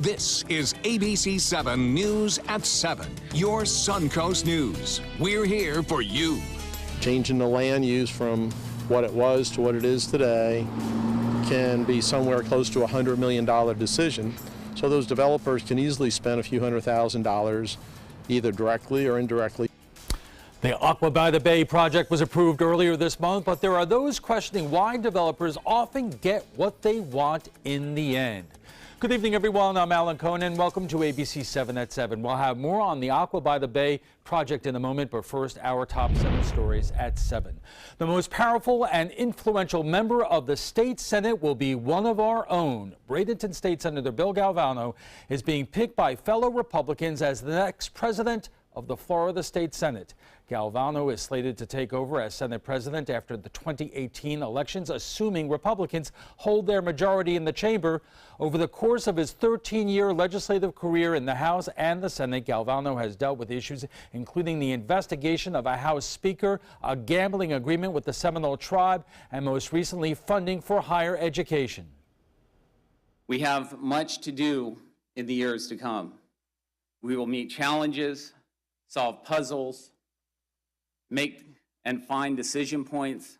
This is ABC7 News at 7, your Suncoast News. We're here for you. Changing the land use from what it was to what it is today can be somewhere close to a $100 million decision. So those developers can easily spend a few $100,000 either directly or indirectly. The Aqua by the Bay project was approved earlier this month, but there are those questioning why developers often get what they want in the end. Good evening, everyone. I'm Alan Conan. Welcome to ABC 7 at 7. We'll have more on the Aqua by the Bay project in a moment, but first, our top 7 stories at 7. The most powerful and influential member of the state Senate will be one of our own. Bradenton State Senator Bill Galvano is being picked by fellow Republicans as the next president of the Florida State Senate. Galvano is slated to take over as Senate President after the 2018 elections, assuming Republicans hold their majority in the chamber. Over the course of his 13-year legislative career in the House and the Senate, Galvano has dealt with issues including the investigation of a House Speaker, a gambling agreement with the Seminole Tribe, and most recently, funding for higher education. We have much to do in the years to come. We will meet challenges, solve puzzles, make and find decision points,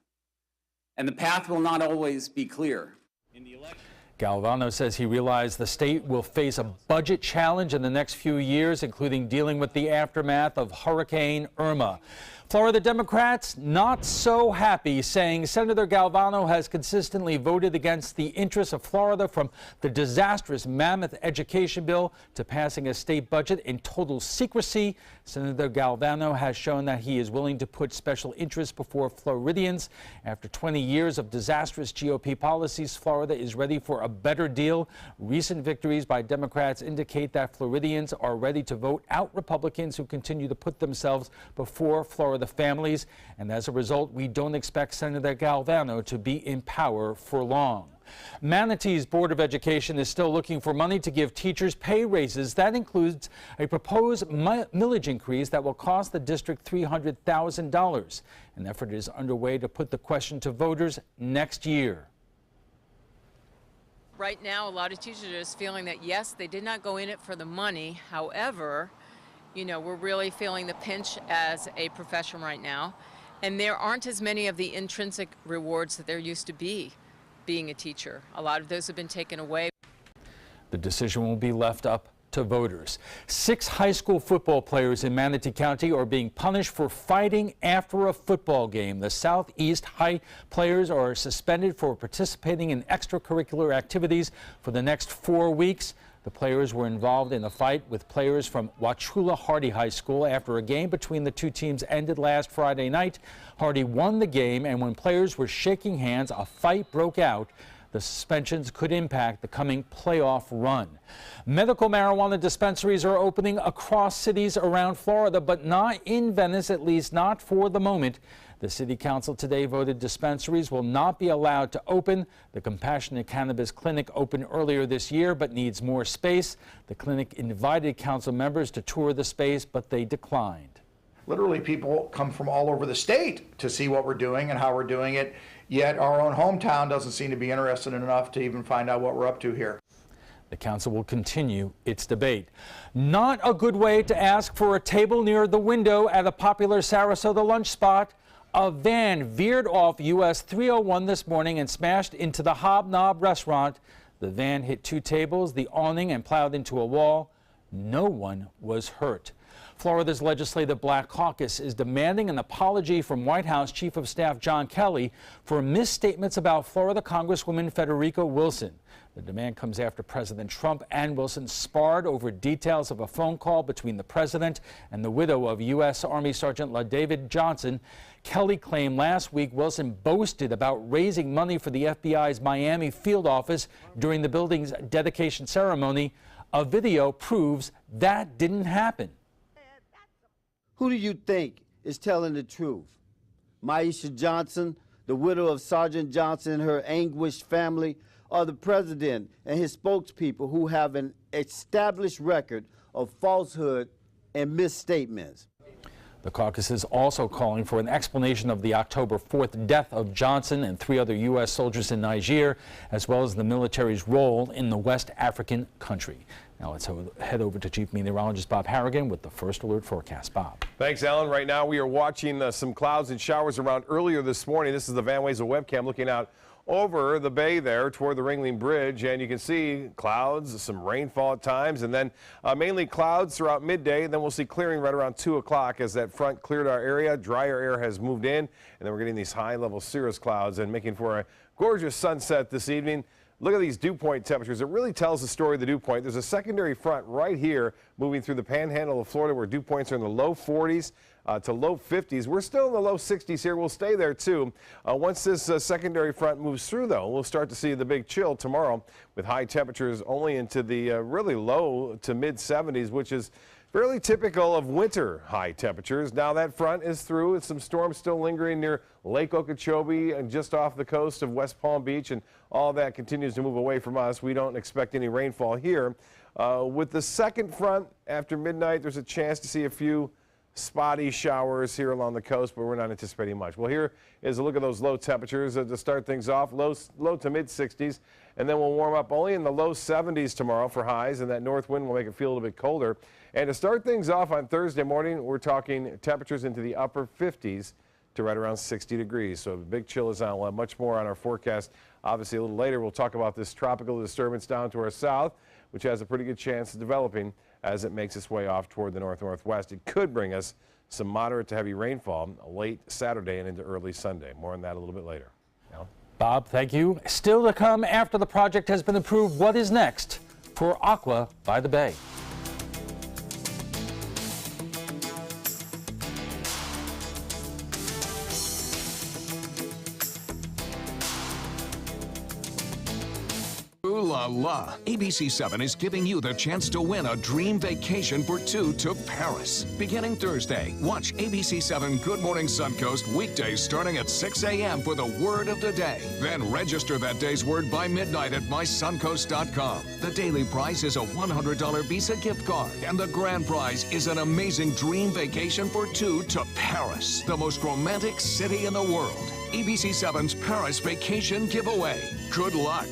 and the path will not always be clear. In the election, Galvano says he realized the state will face a budget challenge in the next few years, including dealing with the aftermath of Hurricane Irma. Florida Democrats not so happy, saying Senator Galvano has consistently voted against the interests of Florida, from the disastrous mammoth education bill to passing a state budget in total secrecy. Senator Galvano has shown that he is willing to put special interests before Floridians. After 20 years of disastrous GOP policies, Florida is ready for a better deal. Recent victories by Democrats indicate that Floridians are ready to vote out Republicans who continue to put themselves before Florida families, and as a result, we don't expect Senator Galvano to be in power for long. Manatee's Board of Education is still looking for money to give teachers pay raises. That includes a proposed millage increase that will cost the district $300,000. An effort is underway to put the question to voters next year. Right now, a lot of teachers are just feeling that, yes, they did not go in it for the money. However, you know, we're really feeling the pinch as a profession right now, and there aren't as many of the intrinsic rewards that there used to be being a teacher. A lot of those have been taken away. The decision will be left up to voters. 6 high school football players in Manatee County are being punished for fighting after a football game. The Southeast High players are suspended for participating in extracurricular activities for the next 4 weeks. The players were involved in a fight with players from Wauchula Hardy High School after a game between the two teams ended last Friday night. Hardy won the game, and when players were shaking hands, a fight broke out. The suspensions could impact the coming playoff run. Medical marijuana dispensaries are opening across cities around Florida, but not in Venice, at least not for the moment. The City Council today voted dispensaries will not be allowed to open. The Compassionate Cannabis Clinic opened earlier this year but needs more space. The clinic invited council members to tour the space, but they declined. Literally, people come from all over the state to see what we're doing and how we're doing it, yet our own hometown doesn't seem to be interested enough to even find out what we're up to here. The council will continue its debate. Not a good way to ask for a table near the window at a popular Sarasota lunch spot. A van veered off US 301 this morning and smashed into the Hobnob restaurant. The van hit 2 tables, the awning, and plowed into a wall. No one was hurt. Florida's Legislative Black Caucus is demanding an apology from White House Chief of Staff John Kelly for misstatements about Florida Congresswoman Federica Wilson. The demand comes after President Trump and Wilson sparred over details of a phone call between the president and the widow of U.S. Army Sergeant LaDavid Johnson. Kelly claimed last week Wilson boasted about raising money for the FBI's Miami field office during the building's dedication ceremony. A video proves that didn't happen. Who do you think is telling the truth? Maisha Johnson, the widow of Sergeant Johnson, and her anguished family, or the president and his spokespeople who have an established record of falsehood and misstatements? The caucus is also calling for an explanation of the October 4th death of Johnson and 3 other U.S. soldiers in Niger, as well as the military's role in the West African country. Now let's head over to Chief Meteorologist Bob Harrigan with the first alert forecast. Bob. Thanks, Alan. Right now we are watching some clouds and showers around earlier this morning. This is the Van Wezel webcam looking out over the bay there toward the Ringling Bridge, and you can see clouds, some rainfall at times, and then mainly clouds throughout midday. And then we'll see clearing right around 2 o'clock as that front cleared our area. Drier air has moved in, and then we're getting these high-level cirrus clouds and making for a gorgeous sunset this evening. Look at these dew point temperatures. It really tells the story of the dew point. There's a secondary front right here moving through the panhandle of Florida where dew points are in the low 40s to low 50s. We're still in the low 60s here. We'll stay there too. Once this secondary front moves through, though, we'll start to see the big chill tomorrow with high temperatures only into the really low to mid 70s, which is fairly typical of winter high temperatures. Now that front is through with some storms still lingering near Lake Okeechobee and just off the coast of West Palm Beach, and all that continues to move away from us. We don't expect any rainfall here. With the second front after midnight, there's a chance to see a few spotty showers here along the coast, but we're not anticipating much. Well, here is a look at those low temperatures to start things off. Low to mid 60s, and then we'll warm up only in the low 70s tomorrow for highs, and that north wind will make it feel a little bit colder. And to start things off on Thursday morning, we're talking temperatures into the upper 50s to right around 60 degrees. So the big chill is on. We'll have much more on our forecast. Obviously, a little later, we'll talk about this tropical disturbance down to our south, which has a pretty good chance of developing as it makes its way off toward the north-northwest. It could bring us some moderate to heavy rainfall late Saturday and into early Sunday. More on that a little bit later. Bob, thank you. Still to come after the project has been approved, what is next for Aqua by the Bay? Ooh la la. ABC7 is giving you the chance to win a dream vacation for two to Paris. Beginning Thursday, watch ABC7 Good Morning Suncoast weekdays starting at 6 a.m. for the word of the day. Then register that day's word by midnight at mysuncoast.com. The daily prize is a $100 Visa gift card, and the grand prize is an amazing dream vacation for two to Paris, the most romantic city in the world. ABC7's Paris Vacation Giveaway. Good luck.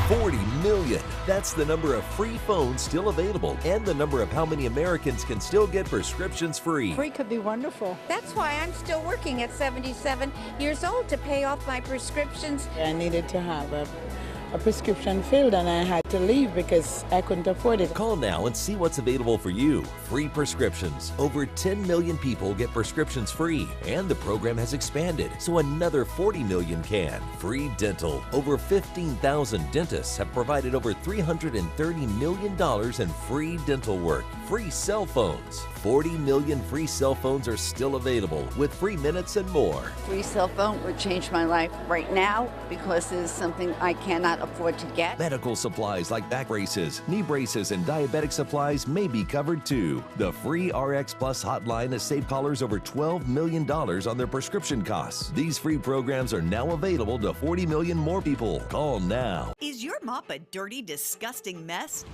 40 million. That's the number of free phones still available and the number of how many Americans can still get prescriptions free. Free could be wonderful. That's why I'm still working at 77 years old to pay off my prescriptions. I needed to have a prescription filled and I had to leave because I couldn't afford it. Call now and see what's available for you. Free prescriptions. Over 10 million people get prescriptions free, and the program has expanded so another 40 million can. Free dental. Over 15,000 dentists have provided over $330 million in free dental work. Free cell phones. 40 million free cell phones are still available with free minutes and more. Free cell phone would change my life right now because it is something I cannot afford to get. Medical supplies like back braces, knee braces, and diabetic supplies may be covered too. The free RX Plus hotline has saved callers over $12 million on their prescription costs. These free programs are now available to 40 million more people. Call now. Is your mop a dirty, disgusting mess?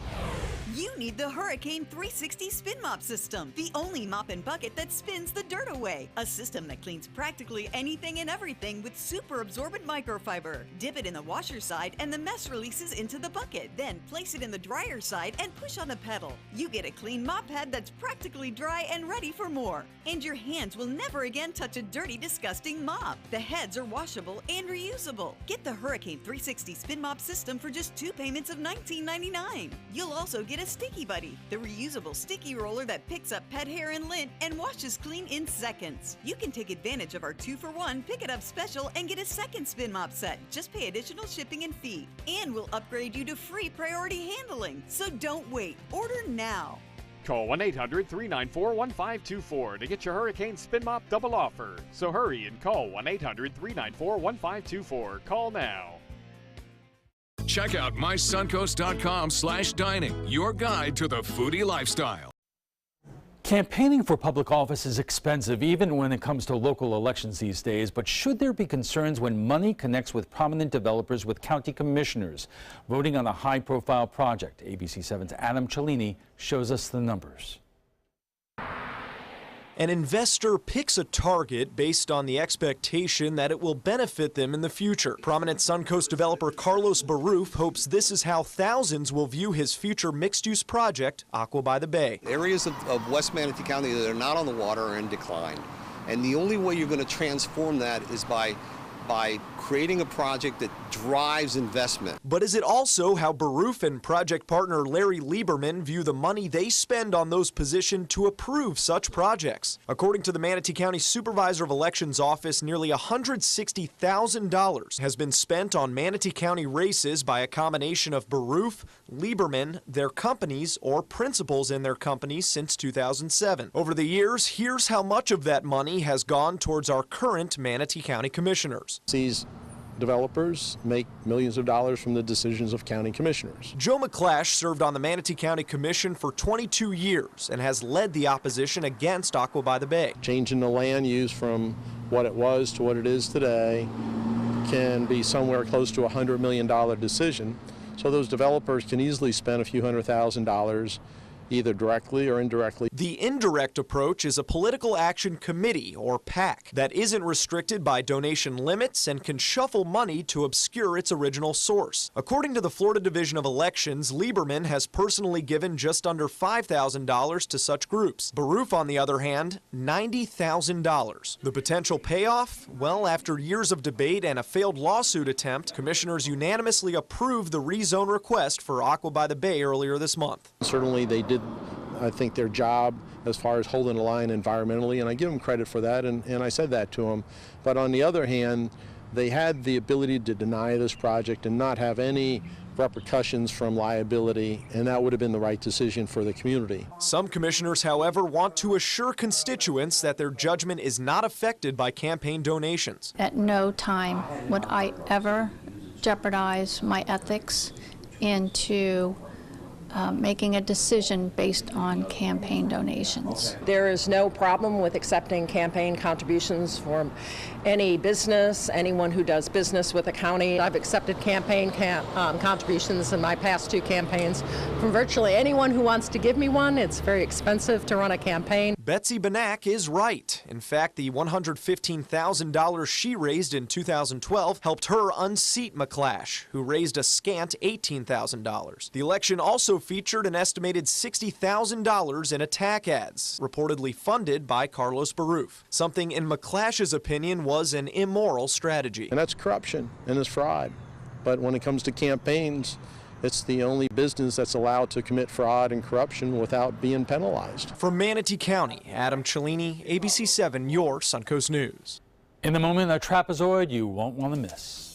You need the Hurricane 360 Spin Mop System, the only mop and bucket that spins the dirt away. A system that cleans practically anything and everything with super absorbent microfiber. Dip it in the washer side and the mess releases into the bucket. Then place it in the dryer side and push on a pedal. You get a clean mop head that's practically dry and ready for more. And your hands will never again touch a dirty, disgusting mop. The heads are washable and reusable. Get the Hurricane 360 Spin Mop System for just 2 payments of $19.99. You'll also get a Sticky Buddy, the reusable sticky roller that picks up pet hair and lint and washes clean in seconds. You can take advantage of our 2-for-1 Pick It Up special and get a second spin mop set. Just pay additional shipping and fee. And we'll upgrade you to free priority handling. So don't wait. Order now. Call 1-800-394-1524 to get your Hurricane Spin Mop double offer. So hurry and call 1-800-394-1524. Call now. Check out mysuncoast.com/dining, your guide to the foodie lifestyle. Campaigning for public office is expensive, even when it comes to local elections these days. But should there be concerns when money connects with prominent developers with county commissioners voting on a high-profile project? ABC7's Adam Cellini shows us the numbers. An investor picks a target based on the expectation that it will benefit them in the future. Prominent Suncoast developer Carlos Baruf hopes this is how thousands will view his future mixed-use project, Aqua by the Bay. Areas of West Manatee County that are not on the water are in decline. And the only way you're going to transform that is by creating a project that drives investment. But is it also how Baruf and project partner Larry Lieberman view the money they spend on those positioned to approve such projects? According to the Manatee County Supervisor of Elections Office, nearly $160,000 has been spent on Manatee County races by a combination of Baruf, Lieberman, their companies, or principals in their companies since 2007. Over the years, here's how much of that money has gone towards our current Manatee County commissioners. These developers make millions of dollars from the decisions of county commissioners. Joe McClash served on the Manatee County Commission for 22 years and has led the opposition against Aqua by the Bay. Changing the land use from what it was to what it is today can be somewhere close to a $100 million decision. So those developers can easily spend a few $100,000 either directly or indirectly. The indirect approach is a political action committee, or PAC, that isn't restricted by donation limits and can shuffle money to obscure its original source. According to the Florida Division of Elections, Lieberman has personally given just under $5,000 to such groups. Baruf, on the other hand, $90,000. The potential payoff? Well, after years of debate and a failed lawsuit attempt, commissioners unanimously approved the rezone request for Aqua by the Bay earlier this month. Certainly they did, I think, their job as far as holding the line environmentally, and I give them credit for that, and I said that to them. But on the other hand, they had the ability to deny this project and not have any repercussions from liability, and that would have been the right decision for the community. Some commissioners, however, want to assure constituents that their judgment is not affected by campaign donations. At no time would I ever jeopardize my ethics into making a decision based on campaign donations. There is no problem with accepting campaign contributions from any business, anyone who does business with the county. I've accepted campaign contributions in my past 2 campaigns from virtually anyone who wants to give me one. It's very expensive to run a campaign. Betsy Benak is right. In fact, the $115,000 she raised in 2012 helped her unseat McClash, who raised a scant $18,000. The election also featured an estimated $60,000 in attack ads, reportedly funded by Carlos Baruf. Something in McClash's opinion was an immoral strategy. And that's corruption and it's fraud. But when it comes to campaigns, it's the only business that's allowed to commit fraud and corruption without being penalized. From Manatee County, Adam Cellini, ABC7, your Suncoast News. In the moment, a trapezoid you won't want to miss.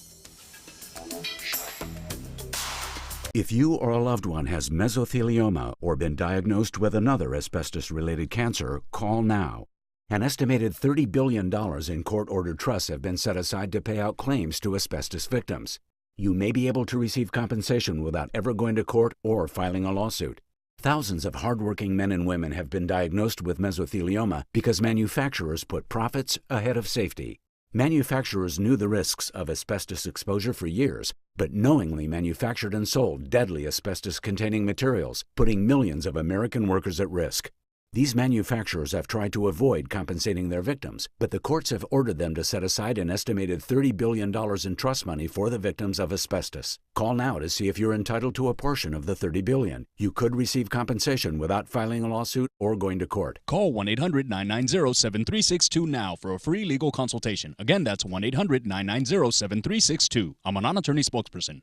If you or a loved one has mesothelioma or been diagnosed with another asbestos-related cancer, call now. An estimated $30 billion in court-ordered trusts have been set aside to pay out claims to asbestos victims. You may be able to receive compensation without ever going to court or filing a lawsuit. Thousands of hardworking men and women have been diagnosed with mesothelioma because manufacturers put profits ahead of safety. Manufacturers knew the risks of asbestos exposure for years, but knowingly manufactured and sold deadly asbestos-containing materials, putting millions of American workers at risk. These manufacturers have tried to avoid compensating their victims, but the courts have ordered them to set aside an estimated $30 billion in trust money for the victims of asbestos. Call now to see if you're entitled to a portion of the $30 billion. You could receive compensation without filing a lawsuit or going to court. Call 1-800-990-7362 now for a free legal consultation. Again, that's 1-800-990-7362. I'm a non-attorney spokesperson.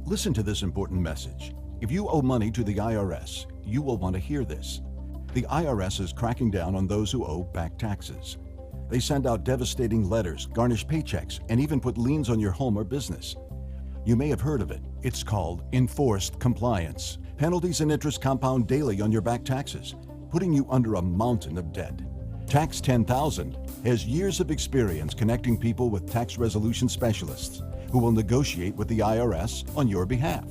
Listen to this important message. If you owe money to the IRS, you will want to hear this. The IRS is cracking down on those who owe back taxes. They send out devastating letters, garnish paychecks, and even put liens on your home or business. You may have heard of it. It's called enforced compliance. Penalties and interest compound daily on your back taxes, putting you under a mountain of debt. Tax 10,000 has years of experience connecting people with tax resolution specialists who will negotiate with the IRS on your behalf.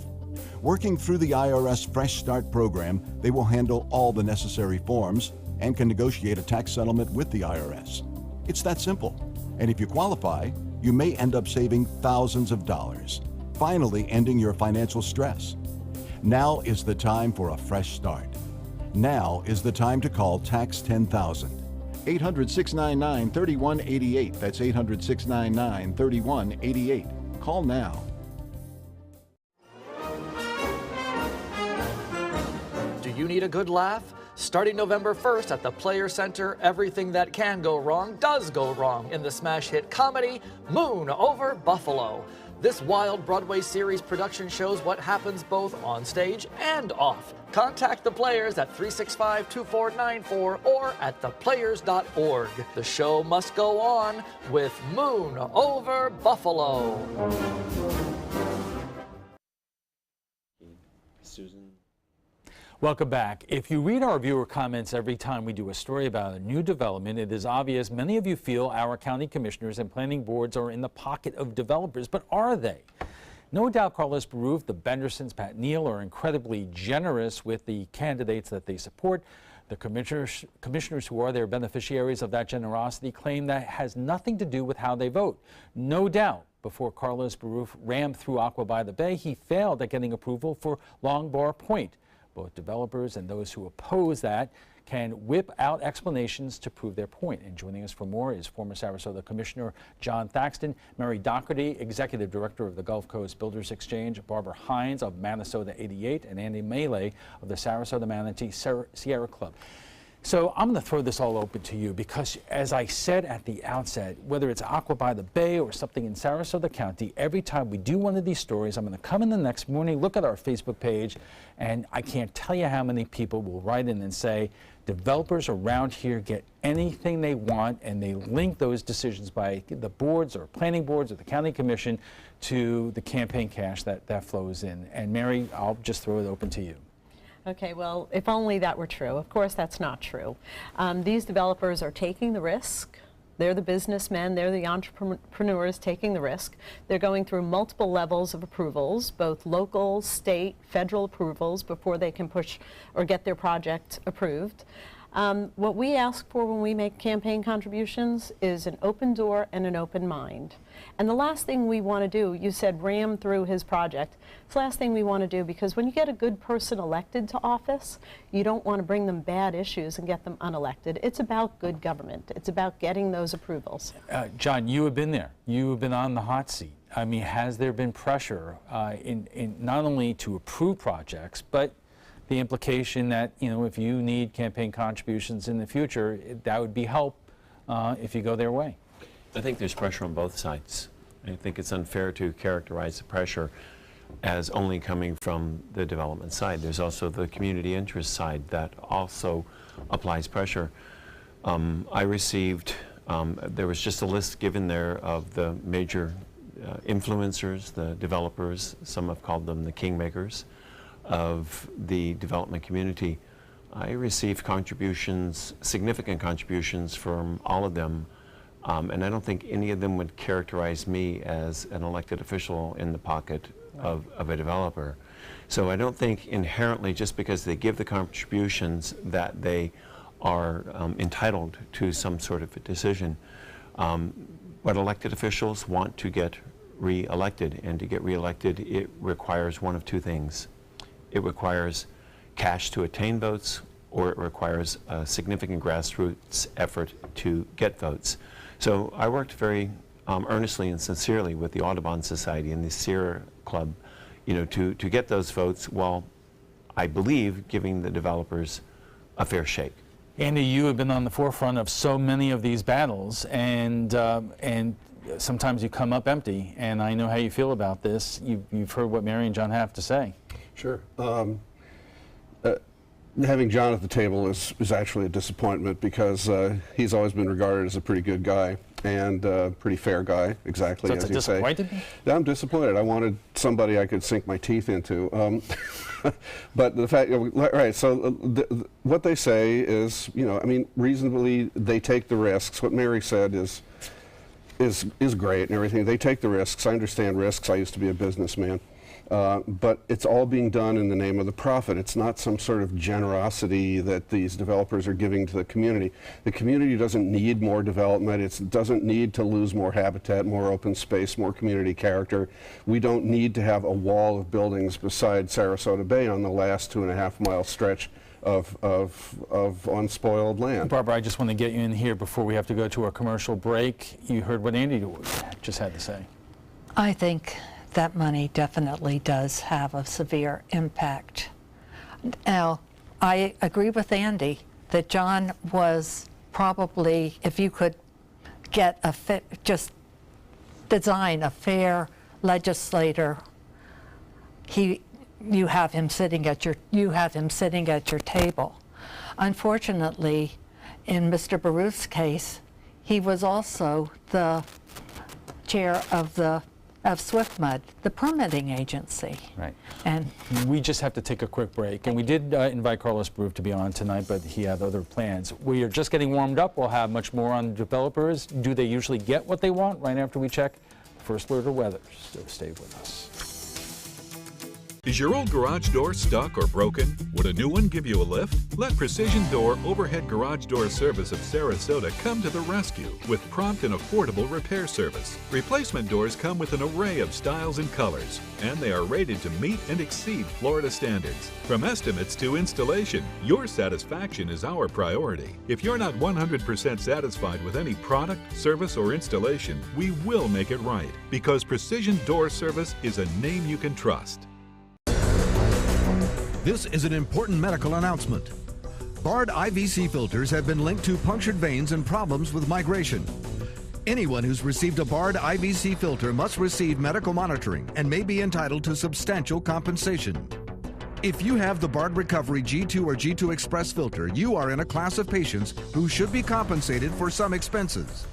Working through the IRS Fresh Start program, they will handle all the necessary forms and can negotiate a tax settlement with the IRS. It's that simple. And if you qualify, you may end up saving thousands of dollars, finally ending your financial stress. Now is the time for a fresh start. Now is the time to call Tax 10,000. 800-699-3188. That's 800-699-3188. Call now. Do you need a good laugh? Starting November 1st at the Player Center, everything that can go wrong does go wrong in the smash hit comedy Moon Over Buffalo. This wild Broadway series production shows what happens both on stage and off. Contact the Players at 365-2494 or at theplayers.org. The show must go on with Moon Over Buffalo. Susan. Welcome back. If you read our viewer comments every time we do a story about a new development, it is obvious many of you feel our county commissioners and planning boards are in the pocket of developers, but are they? No doubt Carlos Baruf, the Bendersons, Pat Neal are incredibly generous with the candidates that they support. The commissioners who are their beneficiaries of that generosity claim that has nothing to do with how they vote. No doubt, before Carlos Baruf rammed through Aqua by the Bay, he failed at getting approval for Long Bar Point. Both developers and those who oppose that can whip out explanations to prove their point. And joining us for more is former Sarasota Commissioner John Thaxton, Mary Doherty, Executive Director of the Gulf Coast Builders Exchange, Barbara Hines of Manasota 88, and Andy Melee of the Sarasota Manatee Sierra Club. So I'm going to throw this all open to you because, as I said at the outset, whether it's Aqua by the Bay or something in Sarasota County, every time we do one of these stories, I'm going to come in the next morning, look at our Facebook page, and I can't tell you how many people will write in and say, developers around here get anything they want, and they link those decisions by the boards or planning boards or the county commission to the campaign cash that flows in. And Mary, I'll just throw it open to you. Okay, well, if only that were true. Of course, that's not true. These developers are taking the risk. They're the businessmen, they're the entrepreneurs taking the risk. They're going through multiple levels of approvals, both local, state, federal approvals before they can push or get their project approved. What we ask for when we make campaign contributions is an open door and an open mind. And the last thing we want to do, you said ram through his project, it's the last thing we want to do, because when you get a good person elected to office, you don't want to bring them bad issues and get them unelected. It's about good government. It's about getting those approvals. John, you have been there. You have been on the hot seat. I mean, has there been pressure in not only to approve projects, but the implication that, you know, if you need campaign contributions in the future, that would be help if you go their way? I think there's pressure on both sides. I think it's unfair to characterize the pressure as only coming from the development side. There's also the community interest side that also applies pressure. I received, there was just a list given there of the major influencers, the developers, some have called them the kingmakers of the development community. I received contributions, significant contributions from all of them, and I don't think any of them would characterize me as an elected official in the pocket of a developer. So I don't think inherently just because they give the contributions that they are entitled to some sort of a decision. But elected officials want to get re-elected, and to get re-elected it requires one of two things. It requires cash to attain votes, or it requires a significant grassroots effort to get votes. So I worked very earnestly and sincerely with the Audubon Society and the Sierra Club, you know, to get those votes while I believe giving the developers a fair shake. Andy, you have been on the forefront of so many of these battles, and sometimes you come up empty, and I know how you feel about this. You've heard what Mary and John have to say. Sure. Having John at the table is actually a disappointment, because he's always been regarded as a pretty good guy and a pretty fair guy, exactly as you say. I'm disappointed. I wanted somebody I could sink my teeth into. But the fact, right, so what they say is, you know, I mean, reasonably they take the risks. What Mary said is great and everything. They take the risks. I understand risks. I used to be a businessman. But it's all being done in the name of the profit. It's not some sort of generosity that these developers are giving to the community. The community doesn't need more development. It doesn't need to lose more habitat, more open space, more community character. We don't need to have a wall of buildings beside Sarasota Bay on the last 2.5 mile stretch of unspoiled land. Barbara, I just want to get you in here before we have to go to a commercial break. You heard what Andy just had to say. I think that money definitely does have a severe impact. Now, I agree with Andy that John was probably, if you could get just design a fair legislator, you have him sitting at your table. Unfortunately, in Mr. Baruth's case, he was also the chair of SwiftMud, the permitting agency. Right. And we just have to take a quick break. And we did invite Carlos Baruth to be on tonight, but he had other plans. We are just getting warmed up. We'll have much more on developers. Do they usually get what they want right after we check First Alert or weather? So stay with us. Is your old garage door stuck or broken? Would a new one give you a lift? Let Precision Door Overhead Garage Door Service of Sarasota come to the rescue with prompt and affordable repair service. Replacement doors come with an array of styles and colors, and they are rated to meet and exceed Florida standards. From estimates to installation, your satisfaction is our priority. If you're not 100% satisfied with any product, service, or installation, we will make it right, because Precision Door Service is a name you can trust. This is an important medical announcement. Bard IVC filters have been linked to punctured veins and problems with migration. Anyone who's received a Bard IVC filter must receive medical monitoring and may be entitled to substantial compensation. If you have the Bard Recovery G2 or G2 Express filter, you are in a class of patients who should be compensated for some expenses.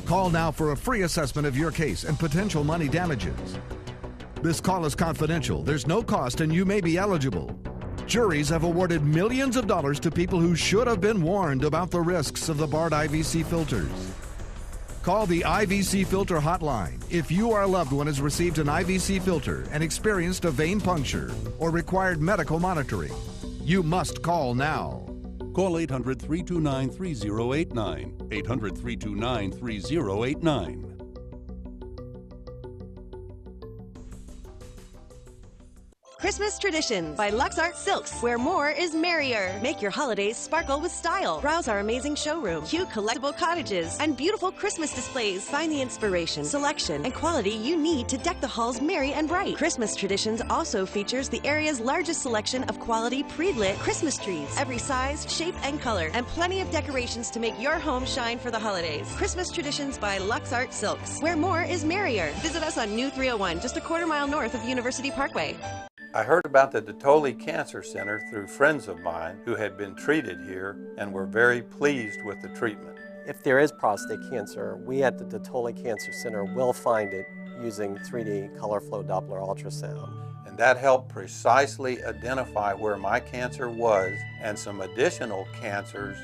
Call now for a free assessment of your case and potential money damages. This call is confidential, there's no cost, and you may be eligible. Juries have awarded millions of dollars to people who should have been warned about the risks of the Bard IVC filters. Call the IVC Filter Hotline if you or a loved one has received an IVC filter and experienced a vein puncture or required medical monitoring. You must call now. Call 800-329-3089, 800-329-3089. Christmas Traditions by Lux Art Silks, where more is merrier. Make your holidays sparkle with style. Browse our amazing showroom, cute collectible cottages, and beautiful Christmas displays. Find the inspiration, selection, and quality you need to deck the halls merry and bright. Christmas Traditions also features the area's largest selection of quality pre-lit Christmas trees, every size, shape, and color, and plenty of decorations to make your home shine for the holidays. Christmas Traditions by Lux Art Silks, where more is merrier. Visit us on New 301, just a quarter-mile north of University Parkway. I heard about the Detoli Cancer Center through friends of mine who had been treated here and were very pleased with the treatment. If there is prostate cancer, we at the Detoli Cancer Center will find it using 3D color flow Doppler ultrasound. And that helped precisely identify where my cancer was and some additional cancers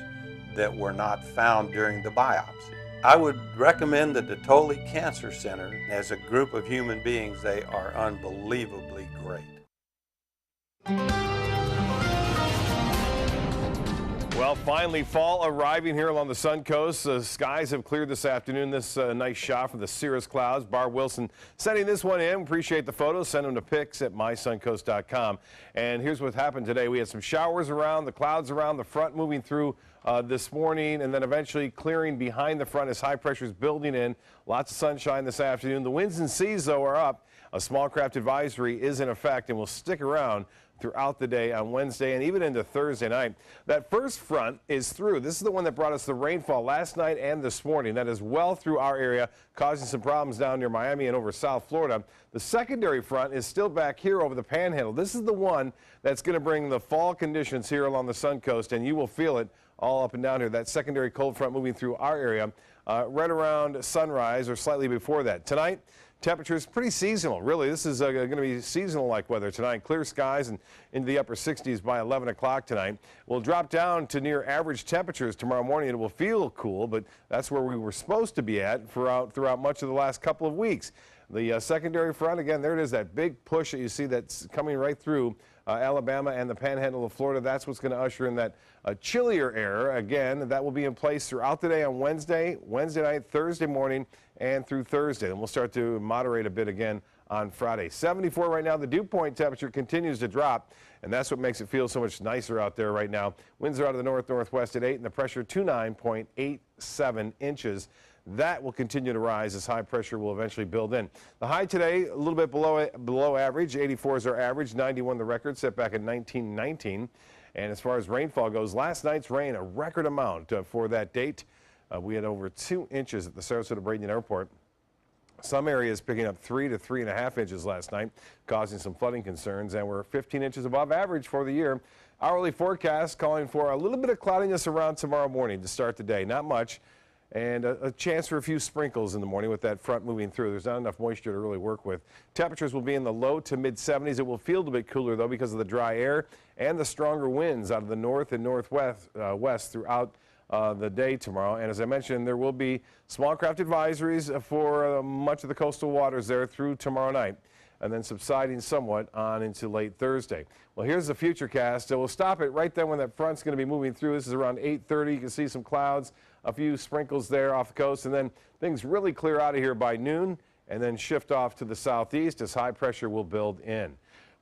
that were not found during the biopsy. I would recommend the Detoli Cancer Center. As a group of human beings, they are unbelievably great. Well, finally, fall arriving here along the Sun Coast. Skies have cleared this afternoon. This nice shot from the cirrus clouds. Barb Wilson sending this one in. Appreciate the photos. Send them to pics@mysuncoast.com. And here's what happened today. We had some showers around, the clouds around the front moving through this morning, and then eventually clearing behind the front as high pressure is building in. Lots of sunshine this afternoon. The winds and seas, though, are up. A small craft advisory is in effect and will stick around throughout the day on Wednesday and even into Thursday night. That first front is through. This is the one that brought us the rainfall last night and this morning. That is well through our area, causing some problems down near Miami and over South Florida. The secondary front is still back here over the Panhandle. This is the one that's going to bring the fall conditions here along the Sun Coast, and you will feel it all up and down here. That secondary cold front moving through our area right around sunrise or slightly before that. Tonight, temperatures pretty seasonal, really. This is going to be seasonal-like weather tonight. Clear skies and into the upper 60s by 11 o'clock tonight. We'll drop down to near average temperatures tomorrow morning. It will feel cool, but that's where we were supposed to be at throughout much of the last couple of weeks. The secondary front, again, there it is, that big push that you see that's coming right through Alabama and the Panhandle of Florida. That's what's going to usher in that chillier air. Again, that will be in place throughout the day on Wednesday night, Thursday morning, and through Thursday. And we'll start to moderate a bit again on Friday. 74 right now. The dew point temperature continues to drop, and that's what makes it feel so much nicer out there right now. Winds are out of the north-northwest at 8, and the pressure 29.87 inches. That will continue to rise as high pressure will eventually build in. The high today, a little bit below average. 84 is our average, 91 the record, set back in 1919. And as far as rainfall goes, last night's rain, a record amount for that date. We had over 2 inches at the Sarasota-Bradenton Airport. Some areas picking up 3 to 3.5 inches last night, causing some flooding concerns, and we're 15 inches above average for the year. Hourly forecast calling for a little bit of cloudiness around tomorrow morning to start the day. Not much, and a chance for a few sprinkles in the morning with that front moving through. There's not enough moisture to really work with. Temperatures will be in the low to mid 70s. It will feel a bit cooler, though, because of the dry air and the stronger winds out of the north and northwest west throughout the day tomorrow. And as I mentioned, there will be small craft advisories for much of the coastal waters there through tomorrow night, and then subsiding somewhat on into late Thursday. Well, here's the futurecast. We'll stop it right then when that front's going to be moving through. This is around 8:30. You can see some clouds, a few sprinkles there off the coast, and then things really clear out of here by noon and then shift off to the southeast as high pressure will build in.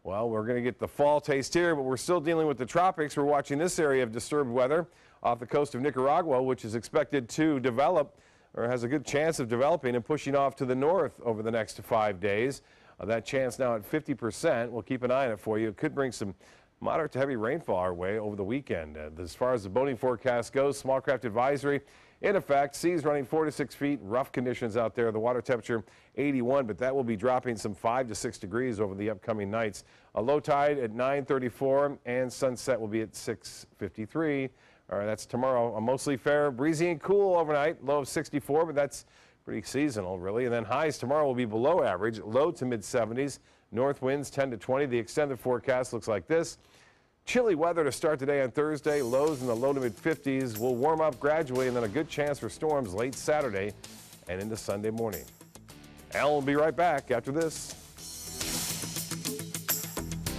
Well, we're going to get the fall taste here, but we're still dealing with the tropics. We're watching this area of disturbed weather off the coast of Nicaragua, which is expected to develop, or has a good chance of developing and pushing off to the north over the next 5 days. That chance now at 50%. We'll keep an eye on it for you. It could bring some moderate to heavy rainfall our way over the weekend. As far as the boating forecast goes, small craft advisory in effect. Seas running 4 to 6 feet. Rough conditions out there. The water temperature 81, but that will be dropping some 5 to 6 degrees over the upcoming nights. A low tide at 9:34, and sunset will be at 6:53. All right, that's tomorrow. A mostly fair, breezy and cool overnight. Low of 64, but that's pretty seasonal, really. And then highs tomorrow will be below average, low to mid 70s. North winds 10 to 20. The extended forecast looks like this. Chilly weather to start today on Thursday. Lows in the low to mid 50s. Will warm up gradually, and then a good chance for storms late Saturday and into Sunday morning. Al will be right back after this.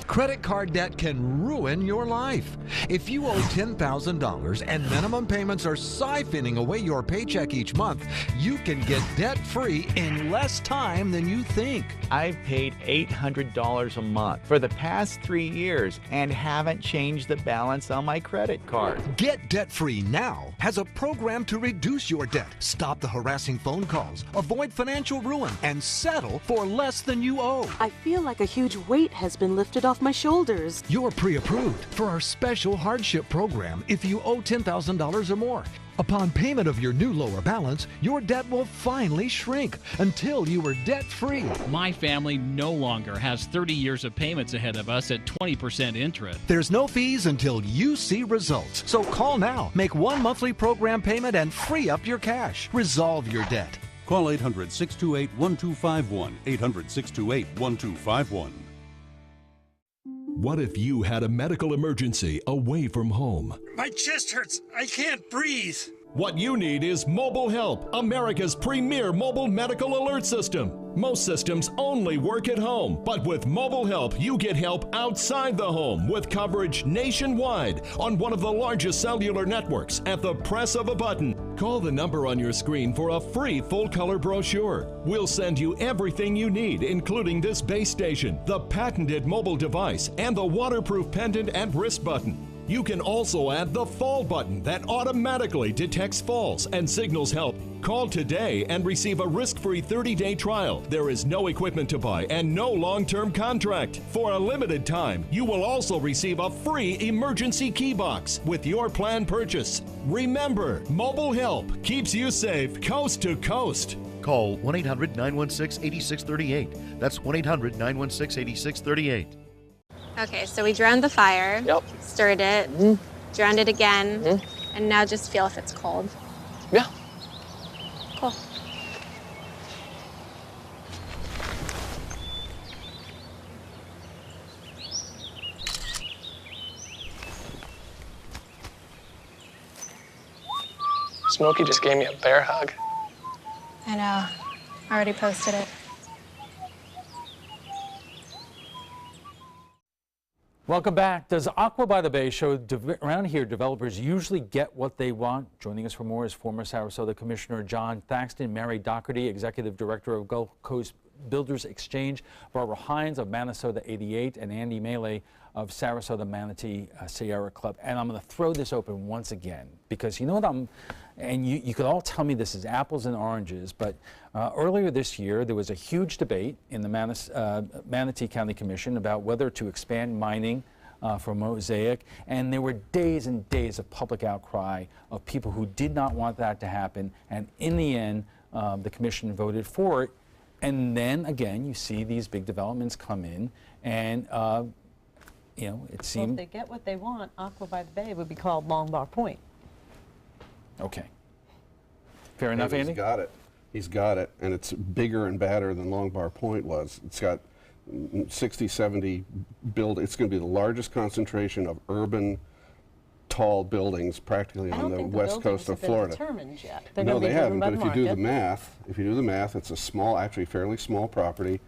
Credit card debt can ruin your life. If you owe $10,000 and minimum payments are siphoning away your paycheck each month, you can get debt-free in less time than you think. I've paid $800 a month for the past 3 years and haven't changed the balance on my credit card. Get Debt-Free Now has a program to reduce your debt, stop the harassing phone calls, avoid financial ruin, and settle for less than you owe. I feel like a huge weight has been lifted off my shoulders. You're pre-approved for our special hardship program if you owe $10,000 or more. Upon payment of your new lower balance, your debt will finally shrink until you are debt-free. My family no longer has 30 years of payments ahead of us at 20% interest. There's no fees until you see results. So call now, make one monthly program payment, and free up your cash. Resolve your debt. Call 800-628-1251, 800-628-1251. What if you had a medical emergency away from home? My chest hurts. I can't breathe. What you need is Mobile Help, America's premier mobile medical alert system. Most systems only work at home, but with Mobile Help, you get help outside the home with coverage nationwide on one of the largest cellular networks at the press of a button. Call the number on your screen for a free full-color brochure. We'll send you everything you need, including this base station, the patented mobile device, and the waterproof pendant and wrist button. You can also add the fall button that automatically detects falls and signals help. Call today and receive a risk-free 30-day trial. There is no equipment to buy and no long-term contract. For a limited time, you will also receive a free emergency key box with your plan purchase. Remember, Mobile Help keeps you safe coast to coast. Call 1-800-916-8638. That's 1-800-916-8638. Okay, so we drowned the fire, stirred it, drowned it again, and now just feel if it's cold. Yeah. Cool. Smokey just gave me a bear hug. I know. I already posted it. Welcome back. Does Aqua by the Bay show around here developers usually get what they want? Joining us for more is former Sarasota Commissioner John Thaxton, Mary Doherty, Executive Director of Gulf Coast Builders Exchange, Barbara Hines of Manasota 88, and Andy Melee of Sarasota Manatee Sierra Club. And I'm going to throw this open once again, because you know what and you could all tell me this is apples and oranges, but earlier this year there was a huge debate in the Manatee County Commission about whether to expand mining for Mosaic, and there were days and days of public outcry of people who did not want that to happen, and in the end the commission voted for it. And then again you see these big developments come in, and you know, it seemed... Well, if they get what they want, Aqua by the Bay would be called Long Bar Point. Okay. Fair enough, Andy? He's got it. He's got it, and it's bigger and badder than Long Bar Point was. It's got 60, 70 it's going to be the largest concentration of urban tall buildings practically on the west coast of Florida. Determined yet. No, they haven't, but if you do the math, it's a small, actually fairly small property,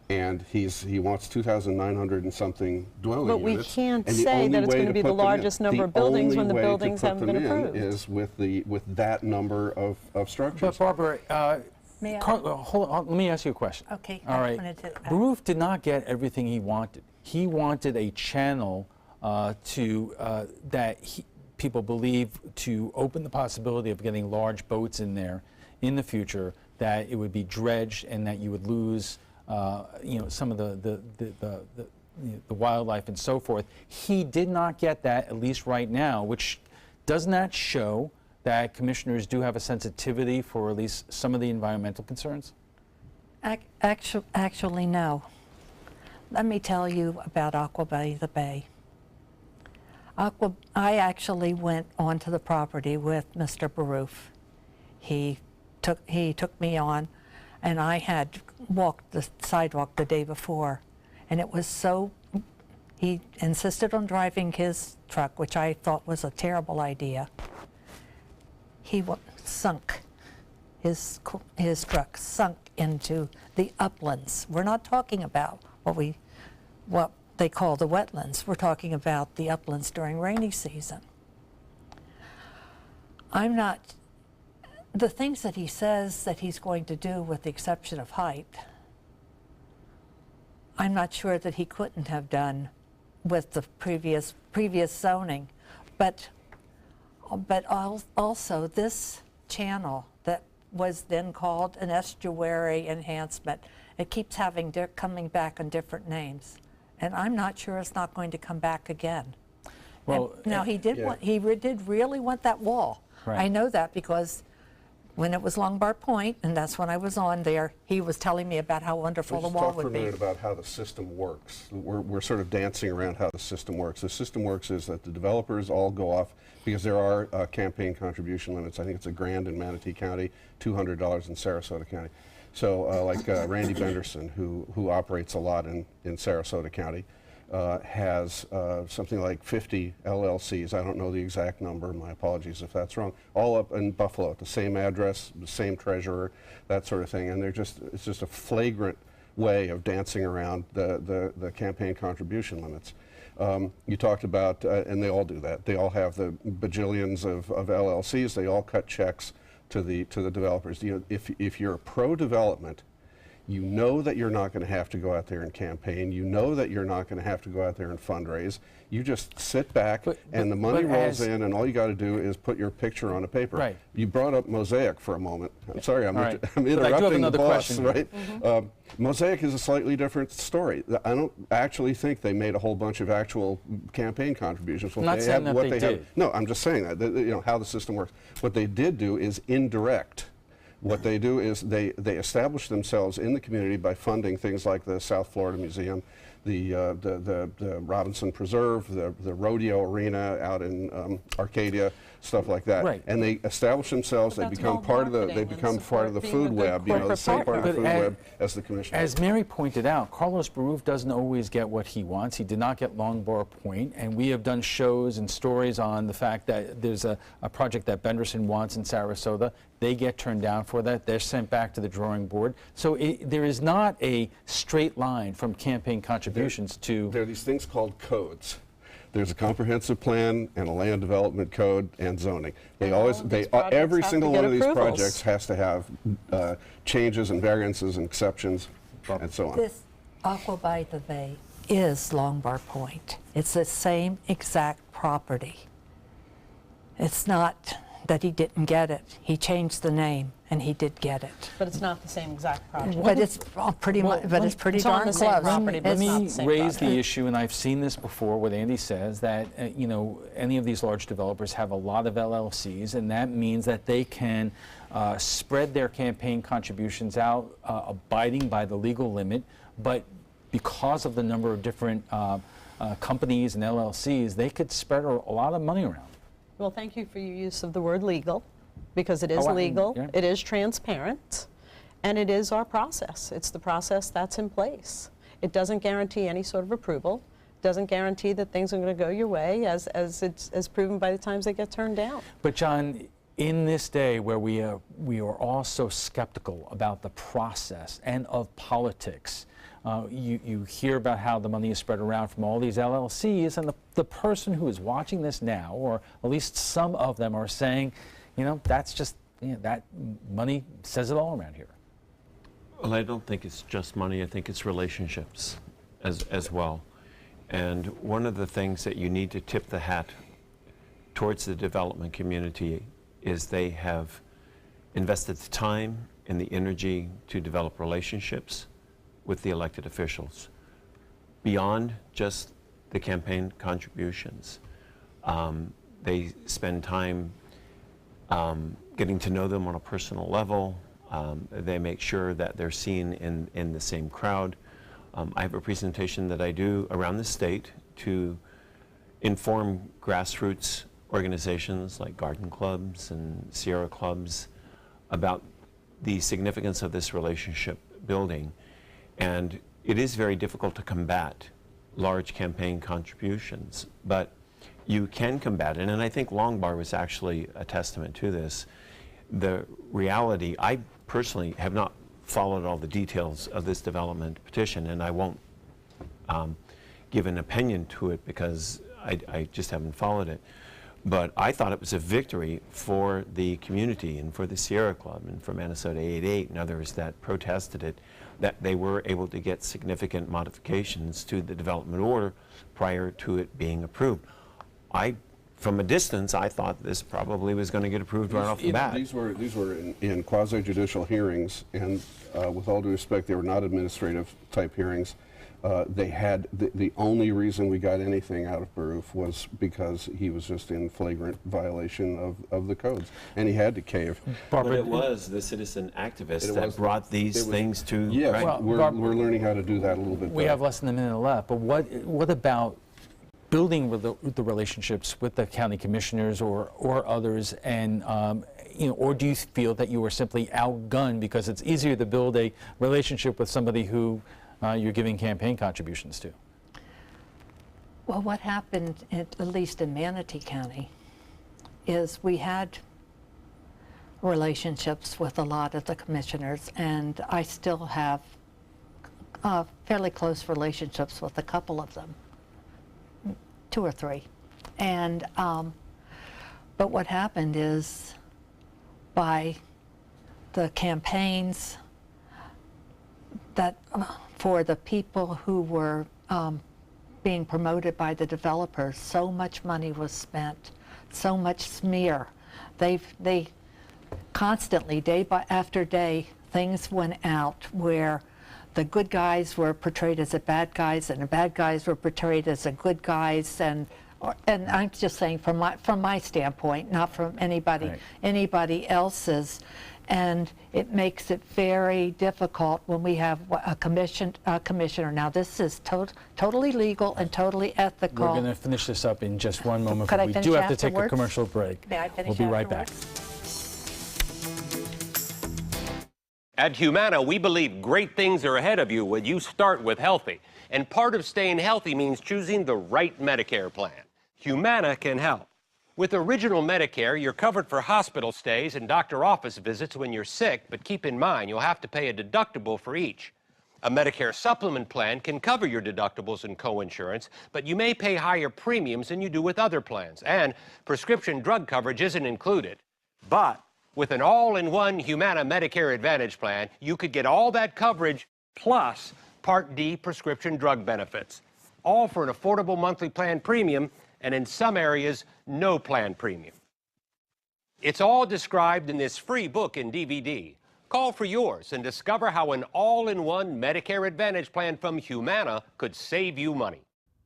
and he wants 2,900 and something dwelling units. But we can't say that it's going to be the largest number of buildings when the buildings haven't been approved. Is with that number of structures. But Barbara, hold on, let me ask you a question. Okay. All right. Baruch did not get everything he wanted. He wanted a channel people believe to open the possibility of getting large boats in there in the future, that it would be dredged and that you would lose you know, some of the wildlife and so forth. He did not get that, at least right now, which does not show that commissioners do have a sensitivity for at least some of the environmental concerns? Actually, no. Let me tell you about Aqua by the Bay. I actually went onto the property with Mr. Baruch. He took me on, and I had walked the sidewalk the day before, and it was so, he insisted on driving his truck, which I thought was a terrible idea. He sunk, his truck sunk into the uplands. We're not talking about what they call the wetlands. We're talking about the uplands during rainy season. The things that he says that he's going to do, with the exception of height, I'm not sure that he couldn't have done with the previous zoning. But also this channel that was then called an estuary enhancement, it keeps coming back on different names. And I'm not sure it's not going to come back again. Well, now he did really want that wall. Right. I know that because when it was Long Bar Point, and that's when I was on there, he was telling me about how wonderful the wall would be. Let's talk for a minute about how the system works. We're sort of dancing around how the system works. The system works is that the developers all go off, because there are campaign contribution limits. I think it's $1,000 in Manatee County, $200 in Sarasota County. So like Randy Benderson, who operates a lot in Sarasota County, has something like 50 LLCs. I don't know the exact number. My apologies if that's wrong. All up in Buffalo at the same address, the same treasurer, that sort of thing. And it's just a flagrant way of dancing around the campaign contribution limits. You talked about, and they all do that. They all have the bajillions of LLCs. They all cut checks to the developers. You know, if you're a pro-development, you know that you're not going to have to go out there and campaign. You know that you're not going to have to go out there and fundraise. You just sit back and the money rolls in, and all you got to do is put your picture on a paper. Right. You brought up Mosaic for a moment. I'm sorry, I'm interrupting the boss, right? Mm-hmm. Mosaic is a slightly different story. I don't actually think they made a whole bunch of actual campaign contributions. I'm not saying that they did. No, I'm just saying that, you know, how the system works. What they did do is indirect. What they do is they establish themselves in the community by funding things like the South Florida Museum, the Robinson Preserve, the rodeo arena out in Arcadia, stuff like that. Right. And they establish themselves. They become part of the food web. You know, the same part of the food web as the commission. As Mary pointed out, Carlos Baruch doesn't always get what he wants. He did not get Long Bar Point, and we have done shows and stories on the fact that there's a project that Benderson wants in Sarasota. They get turned down for that. They're sent back to the drawing board. So there is not a straight line from campaign contributions to... There are these things called codes. There's a comprehensive plan and a land development code and zoning. Every single one of these projects has to have changes and variances and exceptions and so on. This Aqua by the Bay is Longbar Point. It's the same exact property. It's not that he didn't get it. He changed the name, and he did get it. But it's not the same exact property. But it's pretty much. But it's pretty darn close. Let me raise the issue, and I've seen this before. What Andy says that you know, any of these large developers have a lot of LLCs, and that means that they can spread their campaign contributions out, abiding by the legal limit. But because of the number of different companies and LLCs, they could spread a lot of money around. Well, thank you for your use of the word legal, because it is legal, it is transparent, and it is our process. It's the process that's in place. It doesn't guarantee any sort of approval, doesn't guarantee that things are going to go your way as proven by the times they get turned down. But John, in this day where we are all so skeptical about the process and of politics, you hear about how the money is spread around from all these LLCs, and the person who is watching this now, or at least some of them, are saying, you know, that's just, you know, that money says it all around here. Well, I don't think it's just money. I think it's relationships as well. And one of the things that you need to tip the hat towards the development community is they have invested the time and the energy to develop relationships with the elected officials beyond just the campaign contributions. They spend time getting to know them on a personal level. They make sure that they're seen in the same crowd. I have a presentation that I do around the state to inform grassroots organizations like garden clubs and Sierra clubs about the significance of this relationship building. And it is very difficult to combat large campaign contributions, but you can combat it. And I think Longbar was actually a testament to this. The reality, I personally have not followed all the details of this development petition, and I won't give an opinion to it because I just haven't followed it. But I thought it was a victory for the community and for the Sierra Club and for Minnesota 88 and others that protested it, that they were able to get significant modifications to the development order prior to it being approved. From a distance, I thought this probably was going to get approved right off the bat. These were in quasi-judicial hearings, and with all due respect, they were not administrative type hearings. They had the only reason we got anything out of Baruf was because he was just in flagrant violation of the codes, and he had to cave. But it was the citizen activists that brought these things to. Yeah, right? well, we're learning how to do that a little bit better. We have less than a minute left, but what about building the relationships with the county commissioners or others, and you know, or do you feel that you were simply outgunned because it's easier to build a relationship with somebody who you're giving campaign contributions to? Well, what happened, at least in Manatee County, is we had relationships with a lot of the commissioners, and I still have fairly close relationships with a couple of them, 2 or 3. And but what happened is, by the campaigns that for the people who were being promoted by the developers, so much money was spent, so much smear. They constantly, day after day, things went out where the good guys were portrayed as the bad guys, and the bad guys were portrayed as the good guys, and I'm just saying from my standpoint, not from anybody else's. And it makes it very difficult when we have a commissioner. Now, this is totally legal and totally ethical. We're going to finish this up in just one moment. Could I we finish do have to take a afterwards? commercial break. May I finish We'll be right back. At Humana, we believe great things are ahead of you when you start with healthy. And part of staying healthy means choosing the right Medicare plan. Humana can help. With Original Medicare, you're covered for hospital stays and doctor office visits when you're sick, but keep in mind you'll have to pay a deductible for each. A Medicare supplement plan can cover your deductibles and coinsurance, but you may pay higher premiums than you do with other plans, and prescription drug coverage isn't included. But with an all-in-one Humana Medicare Advantage plan, you could get all that coverage plus Part D prescription drug benefits, all for an affordable monthly plan premium, and in some areas, no plan premium. It's all described in this free book and DVD. Call for yours and discover how an all-in-one Medicare Advantage plan from Humana could save you money.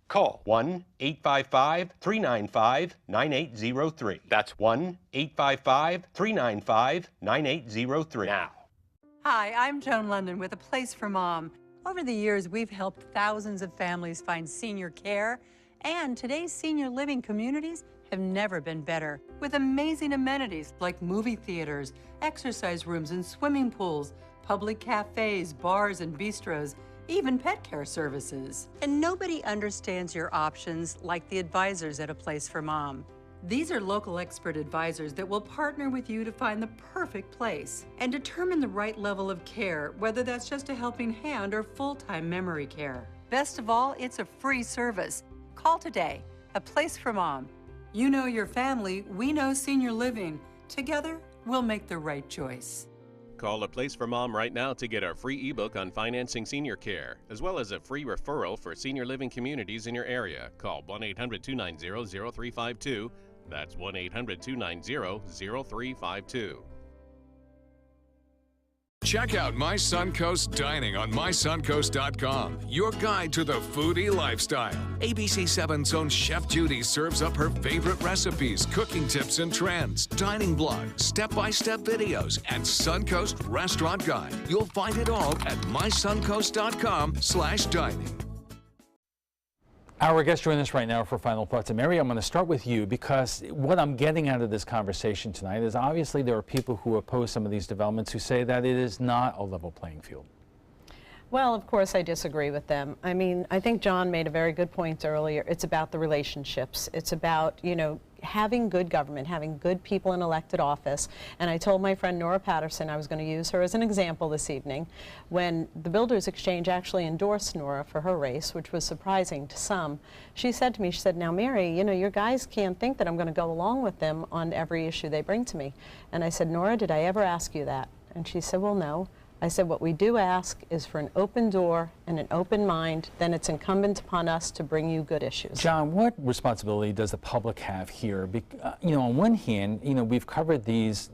Call 1-855-395-9803. That's 1-855-395-9803 now. Hi, I'm Joan London with A Place for Mom. Over the years, we've helped thousands of families find senior care, and today's senior living communities have never been better, with amazing amenities like movie theaters, exercise rooms and swimming pools, public cafes, bars and bistros, even pet care services. And nobody understands your options like the advisors at A Place for Mom. These are local expert advisors that will partner with you to find the perfect place and determine the right level of care, whether that's just a helping hand or full-time memory care. Best of all, it's a free service. Call today. A Place for Mom. You know your family, we know senior living. Together, we'll make the right choice. Call A Place for Mom right now to get our free ebook on financing senior care, as well as a free referral for senior living communities in your area. Call 1-800-290-0352. That's 1-800-290-0352. Check out My Suncoast Dining on mysuncoast.com, your guide to the foodie lifestyle. ABC7's own Chef Judy serves up her favorite recipes, cooking tips and trends, dining blogs, step-by-step videos, and Suncoast Restaurant Guide. You'll find it all at mysuncoast.com/dining. Our guests join us right now for final thoughts. And Mary, I'm going to start with you because what I'm getting out of this conversation tonight is obviously there are people who oppose some of these developments who say that it is not a level playing field. Well, of course, I disagree with them. I mean, I think John made a very good point earlier. It's about the relationships. It's about, you know, having good government, having good people in elected office. And I told my friend Nora Patterson I was going to use her as an example this evening. When the Builders Exchange actually endorsed Nora for her race, which was surprising to some, she said to me, she said, now Mary, you know, your guys can't think that I'm going to go along with them on every issue they bring to me. And I said, Nora, did I ever ask you that? And she said, well, no. I said, what we do ask is for an open door and an open mind, then it's incumbent upon us to bring you good issues. John, what responsibility does the public have here? You know, on one hand, you know, we've covered these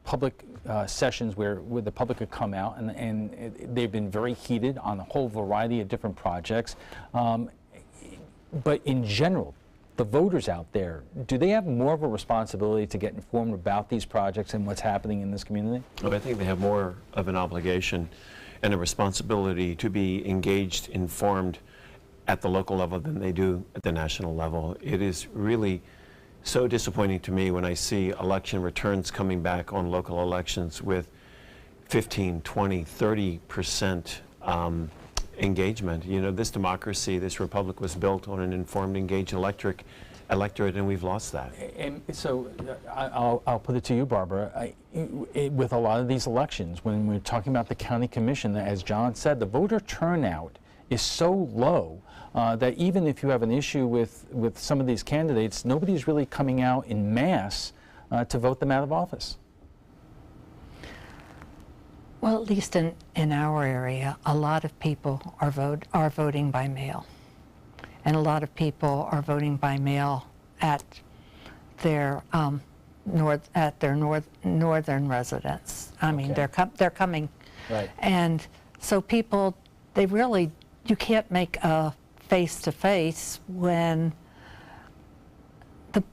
public sessions where the public could come out and they've been very heated on a whole variety of different projects. But in general, the voters out there, do they have more of a responsibility to get informed about these projects and what's happening in this community? Well, I think they have more of an obligation and a responsibility to be engaged, informed at the local level than they do at the national level. It is really so disappointing to me when I see election returns coming back on local elections with 15, 20, 30% engagement. You know, this democracy, this republic was built on an informed, engaged electorate, and we've lost that. And so I'll put it to you, Barbara. With a lot of these elections, when we're talking about the county commission, as John said, the voter turnout is so low that even if you have an issue with some of these candidates, nobody's really coming out in mass to vote them out of office. Well, at least in our area, a lot of people are voting by mail. And a lot of people are voting by mail at their northern residence. I mean, they're coming. Right. And so people, you can't make a face-to-face when the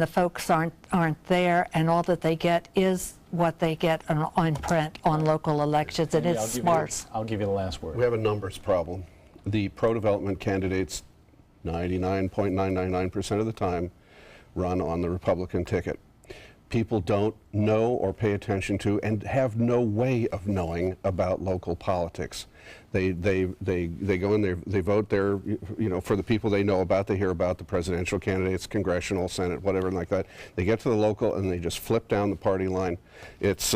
folks aren't there, and all that they get is what they get on print on local elections, and it's smart. I'll give you the last word. We have a numbers problem. The pro-development candidates, 99.999% of the time, run on the Republican ticket. People don't know or pay attention to and have no way of knowing about local politics. They go in there, they vote there, you know, for the people they know about. They hear about the presidential candidates, congressional, Senate, whatever like that. They get to the local and they just flip down the party line. It's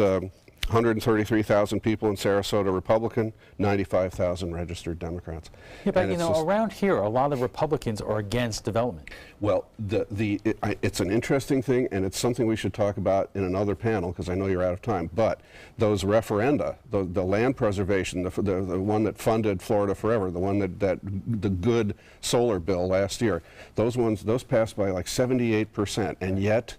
133,000 people in Sarasota Republican, 95,000 registered Democrats. Yeah, but you know, around here, a lot of Republicans are against development. Well, it's an interesting thing, and it's something we should talk about in another panel, because I know you're out of time. But those referenda, the land preservation, the one that funded Florida Forever, the one that the good solar bill last year, those passed by like 78%, and yet.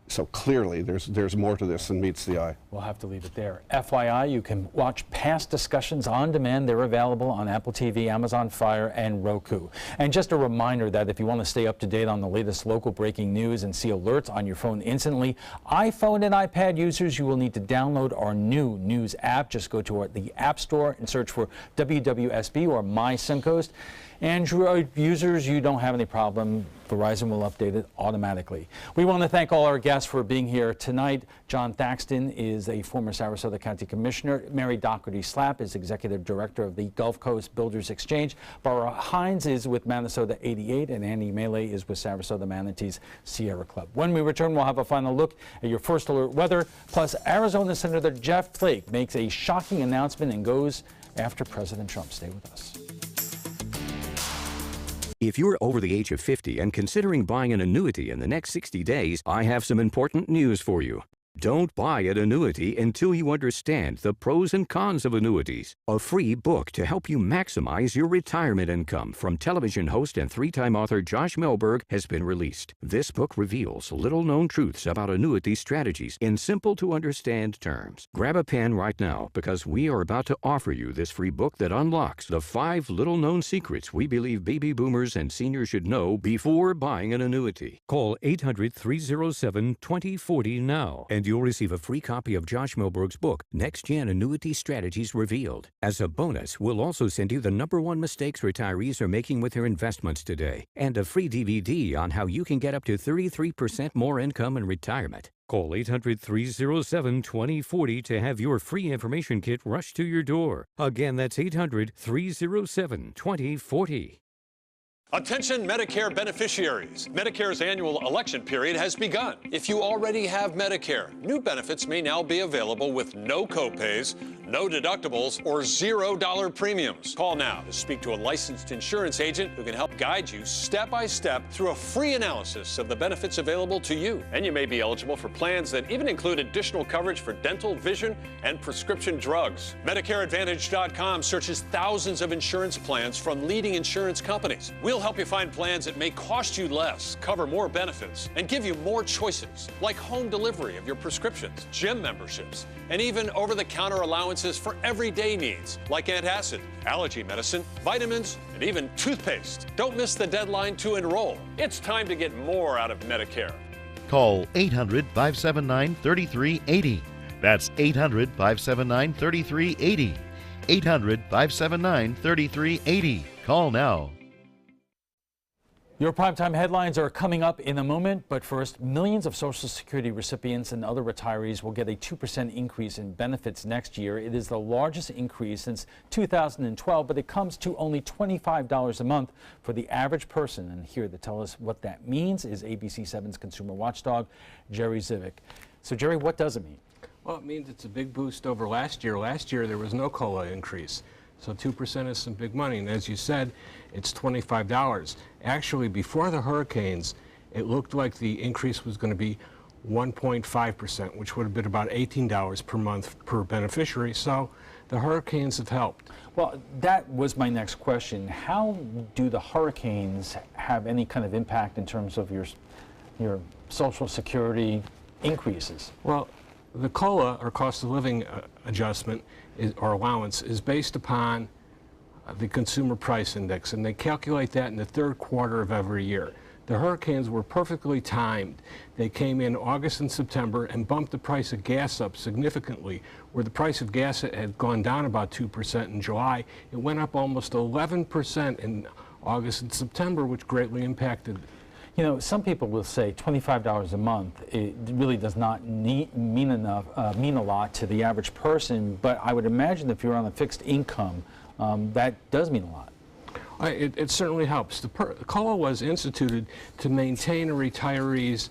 So clearly, there's more to this than meets the eye. We'll have to leave it there. FYI, you can watch past discussions on demand. They're available on Apple TV, Amazon Fire, and Roku. And just a reminder that if you want to stay up to date on the latest local breaking news and see alerts on your phone instantly, iPhone and iPad users, you will need to download our new news app. Just go to the App Store and search for WWSB or My Suncoast. Android users, you don't have any problem. Verizon will update it automatically. We want to thank all our guests for being here tonight. John Thaxton is a former Sarasota County Commissioner. Mary Doherty-Slapp is Executive Director of the Gulf Coast Builders Exchange. Barbara Hines is with Minnesota 88, and Andy Melee is with Sarasota Manatee's Sierra Club. When we return, we'll have a final look at your first alert weather. Plus, Arizona Senator Jeff Flake makes a shocking announcement and goes after President Trump. Stay with us. If you're over the age of 50 and considering buying an annuity in the next 60 days, I have some important news for you. Don't buy an annuity until you understand the pros and cons of annuities. A free book to help you maximize your retirement income from television host and three-time author Josh Melberg has been released. This book reveals little-known truths about annuity strategies in simple-to-understand terms. Grab a pen right now, because we are about to offer you this free book that unlocks the 5 little-known secrets we believe baby boomers and seniors should know before buying an annuity. Call 800-307-2040 now, and you'll receive a free copy of Josh Melberg's book, Next Gen Annuity Strategies Revealed. As a bonus, we'll also send you the #1 mistakes retirees are making with their investments today, and a free DVD on how you can get up to 33% more income in retirement. Call 800-307-2040 to have your free information kit rushed to your door. Again, that's 800-307-2040. Attention Medicare beneficiaries. Medicare's annual election period has begun. If you already have Medicare, new benefits may now be available with no copays, no deductibles, or $0 premiums. Call now to speak to a licensed insurance agent who can help guide you step by step through a free analysis of the benefits available to you. And you may be eligible for plans that even include additional coverage for dental, vision, and prescription drugs. MedicareAdvantage.com searches thousands of insurance plans from leading insurance companies. We'll help you find plans that may cost you less, cover more benefits, and give you more choices, like home delivery of your prescriptions, gym memberships, and even over-the-counter allowances for everyday needs, like antacid, allergy medicine, vitamins, and even toothpaste. Don't miss the deadline to enroll. It's time to get more out of Medicare. Call 800-579-3380. That's 800-579-3380. 800-579-3380. Call now. Your primetime headlines are coming up in a moment, but first, millions of Social Security recipients and other retirees will get a 2% increase in benefits next year. It is the largest increase since 2012, but it comes to only $25 a month for the average person. And here to tell us what that means is ABC7's consumer watchdog, Jerry Zivick. So, Jerry, what does it mean? Well, it means it's a big boost over last year. Last year, there was no COLA increase. So 2% is some big money, and as you said, it's $25. Actually, before the hurricanes, it looked like the increase was going to be 1.5%, which would have been about $18 per month per beneficiary. So the hurricanes have helped. Well, that was my next question. How do the hurricanes have any kind of impact in terms of your Social Security increases? Well, the COLA, or cost of living adjustment, or allowance, is based upon the Consumer Price Index, and they calculate that in the third quarter of every year. The hurricanes were perfectly timed. They came in August and September and bumped the price of gas up significantly. Where the price of gas had gone down about 2% in July, it went up almost 11% in August and September, which greatly impacted. You know, some people will say $25 a month, it really does not mean a lot to the average person, but I would imagine if you're on a fixed income, that does mean a lot. It certainly helps. The COLA was instituted to maintain a retiree's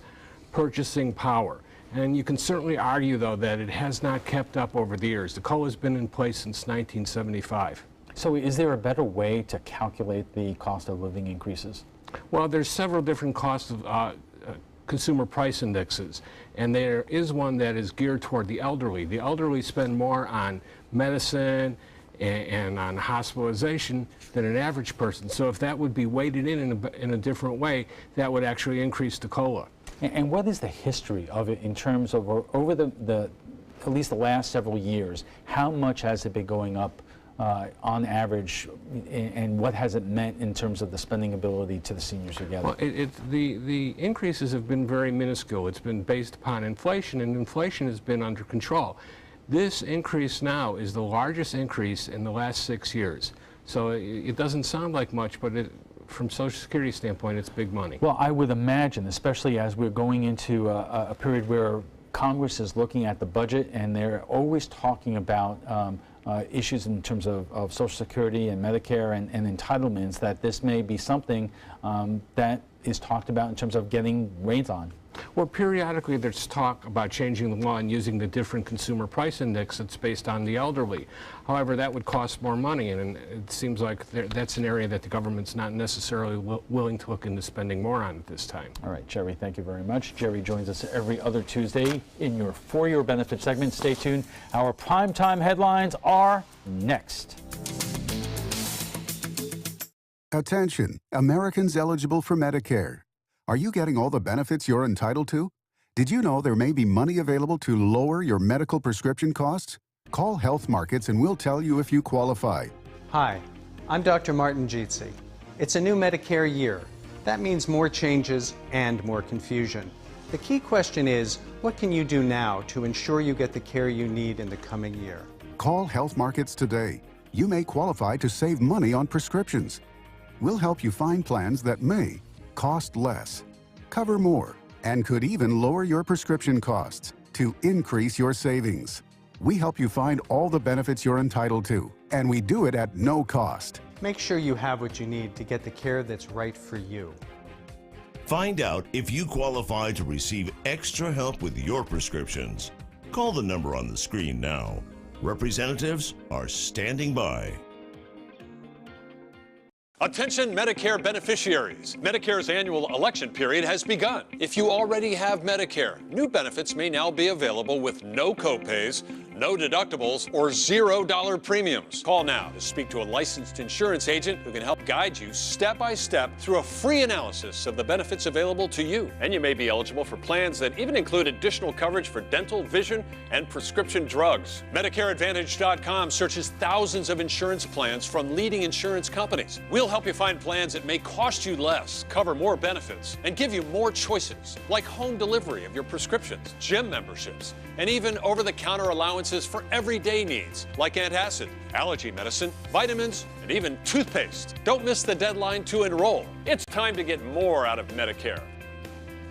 purchasing power. And you can certainly argue, though, that it has not kept up over the years. The COLA has been in place since 1975. So is there a better way to calculate the cost of living increases? Well, there's several different costs of consumer price indexes, and there is one that is geared toward the elderly. The elderly spend more on medicine and on hospitalization than an average person. So if that would be weighted in a different way, that would actually increase the COLA. And what is the history of it in terms of over at least the last several years? How much has it been going up on average, and what has it meant in terms of the spending ability to the seniors who get it? Well, the increases have been very minuscule. It's been based upon inflation, and inflation has been under control. This increase now is the largest increase in the last 6 years. So it doesn't sound like much, but from Social Security standpoint, it's big money. Well, I would imagine, especially as we're going into a period where Congress is looking at the budget and they're always talking about issues in terms of Social Security and Medicare and entitlements, that this may be something that is talked about in terms of getting reins on. Well, periodically there's talk about changing the law and using the different consumer price index that's based on the elderly. However, that would cost more money, and it seems like that's an area that the government's not necessarily willing to look into spending more on at this time. All right, Jerry, thank you very much. Jerry joins us every other Tuesday in your For Your Benefit segment. Stay tuned. Our primetime headlines are next. Attention, Americans eligible for Medicare. Are you getting all the benefits you're entitled to? Did you know there may be money available to lower your medical prescription costs? Call Health Markets and we'll tell you if you qualify. Hi, I'm Dr. Martin Jeetsi. It's a new Medicare year. That means more changes and more confusion. The key question is, what can you do now to ensure you get the care you need in the coming year? Call Health Markets today. You may qualify to save money on prescriptions. We'll help you find plans that may cost less, cover more, and could even lower your prescription costs to increase your savings. We help you find all the benefits you're entitled to, and we do it at no cost. Make sure you have what you need to get the care that's right for you. Find out if you qualify to receive extra help with your prescriptions. Call the number on the screen now. Representatives are standing by. Attention Medicare beneficiaries. Medicare's annual election period has begun. If you already have Medicare, new benefits may now be available with no copays, no deductibles, or $0 premiums. Call now to speak to a licensed insurance agent who can help guide you step by step through a free analysis of the benefits available to you. And you may be eligible for plans that even include additional coverage for dental, vision, and prescription drugs. MedicareAdvantage.com searches thousands of insurance plans from leading insurance companies. We'll help you find plans that may cost you less, cover more benefits, and give you more choices, like home delivery of your prescriptions, gym memberships, and even over-the-counter allowances for everyday needs, like antacid, allergy medicine, vitamins, and even toothpaste. Don't miss the deadline to enroll. It's time to get more out of Medicare.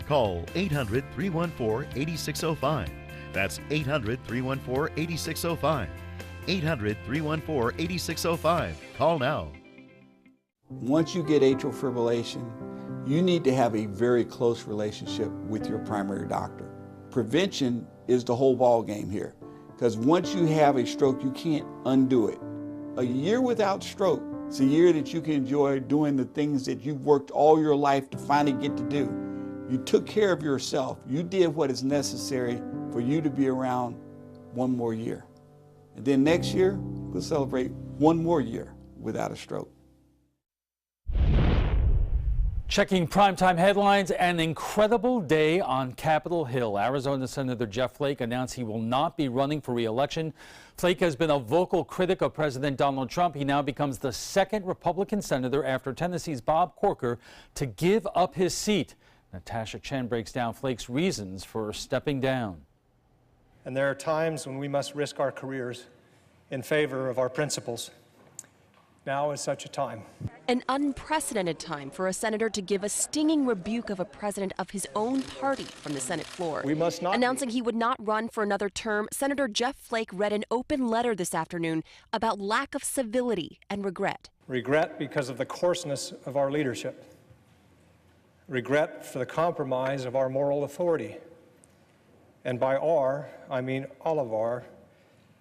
Call 800-314-8605. That's 800-314-8605. 800-314-8605. Call now. Once you get atrial fibrillation, you need to have a very close relationship with your primary doctor. Prevention is the whole ball game here, because once you have a stroke, you can't undo it. A year without stroke is a year that you can enjoy doing the things that you've worked all your life to finally get to do. You took care of yourself. You did what is necessary for you to be around one more year. And then next year, we'll celebrate one more year without a stroke. Checking primetime headlines, an incredible day on Capitol Hill. Arizona Senator Jeff Flake announced he will not be running for re-election. Flake has been a vocal critic of President Donald Trump. He now becomes the second Republican senator after Tennessee's Bob Corker to give up his seat. Natasha Chen breaks down Flake's reasons for stepping down. And there are times when we must risk our careers in favor of our principles. Now is such a time. An unprecedented time for a senator to give a stinging rebuke of a president of his own party from the Senate floor. We must not. Announcing he would not run for another term, Senator Jeff Flake read an open letter this afternoon about lack of civility and regret. Regret because of the coarseness of our leadership. Regret for the compromise of our moral authority. And by our, I mean all of our,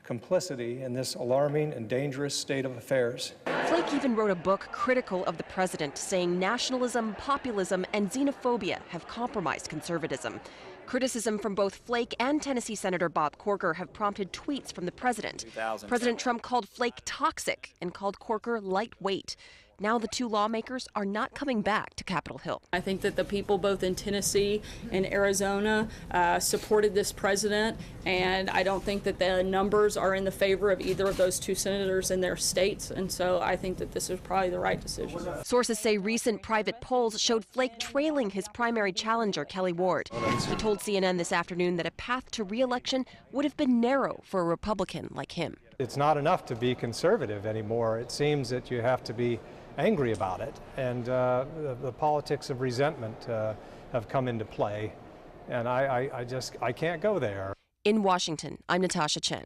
complicity in this alarming and dangerous state of affairs. Flake even wrote a book critical of the president, saying nationalism, populism, and xenophobia have compromised conservatism. Criticism from both Flake and Tennessee Senator Bob Corker have prompted tweets from the president. President Trump called Flake toxic and called Corker lightweight. Now the two lawmakers are not coming back to Capitol Hill. I think that the people both in Tennessee and Arizona supported this president, and I don't think that the numbers are in the favor of either of those two senators in their states, and so I think that this is probably the right decision. Sources say recent private polls showed Flake trailing his primary challenger, Kelly Ward. He told CNN this afternoon that a path to re-election would have been narrow for a Republican like him. It's not enough to be conservative anymore. It seems that you have to be angry about it, and the politics of resentment have come into play, and I can't go there. In Washington, I'm Natasha Chen.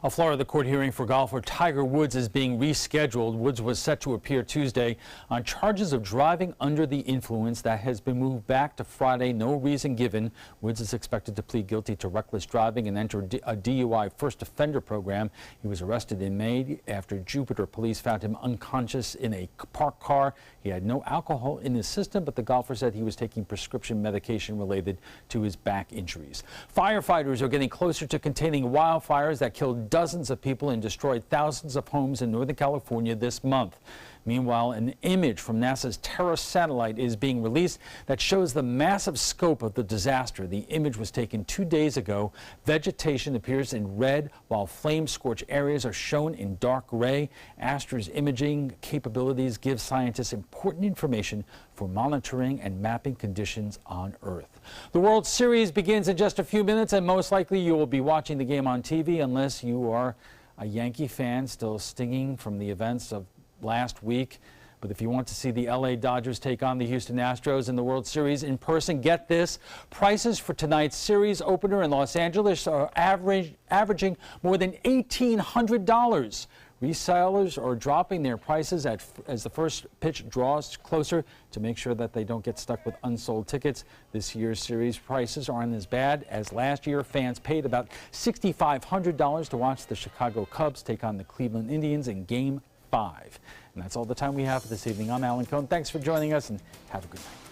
A Florida court hearing for golfer Tiger Woods is being rescheduled. Woods was set to appear Tuesday on charges of driving under the influence. That has been moved back to Friday. No reason given. Woods is expected to plead guilty to reckless driving and enter a DUI first offender program. He was arrested in May after Jupiter police found him unconscious in a parked car. He had no alcohol in his system, but the golfer said he was taking prescription medication related to his back injuries. Firefighters are getting closer to containing wildfires that killed dozens of people and destroyed thousands of homes in Northern California this month. Meanwhile, an image from NASA's Terra satellite is being released that shows the massive scope of the disaster. The image was taken 2 days ago. Vegetation appears in red, while flame-scorched areas are shown in dark gray. Astra's imaging capabilities give scientists important information for monitoring and mapping conditions on Earth. The World Series begins in just a few minutes, and most likely you will be watching the game on TV unless you are a Yankee fan still stinging from the events of last week. But if you want to see the LA Dodgers take on the Houston Astros in the World Series in person, get this. Prices for tonight's series opener in Los Angeles are averaging more than $1,800. Resellers are dropping their prices as the first pitch draws closer to make sure that they don't get stuck with unsold tickets. This year's series prices aren't as bad as last year. Fans paid about $6,500 to watch the Chicago Cubs take on the Cleveland Indians in Game 5. And that's all the time we have for this evening. I'm Alan Cohn. Thanks for joining us, and have a good night.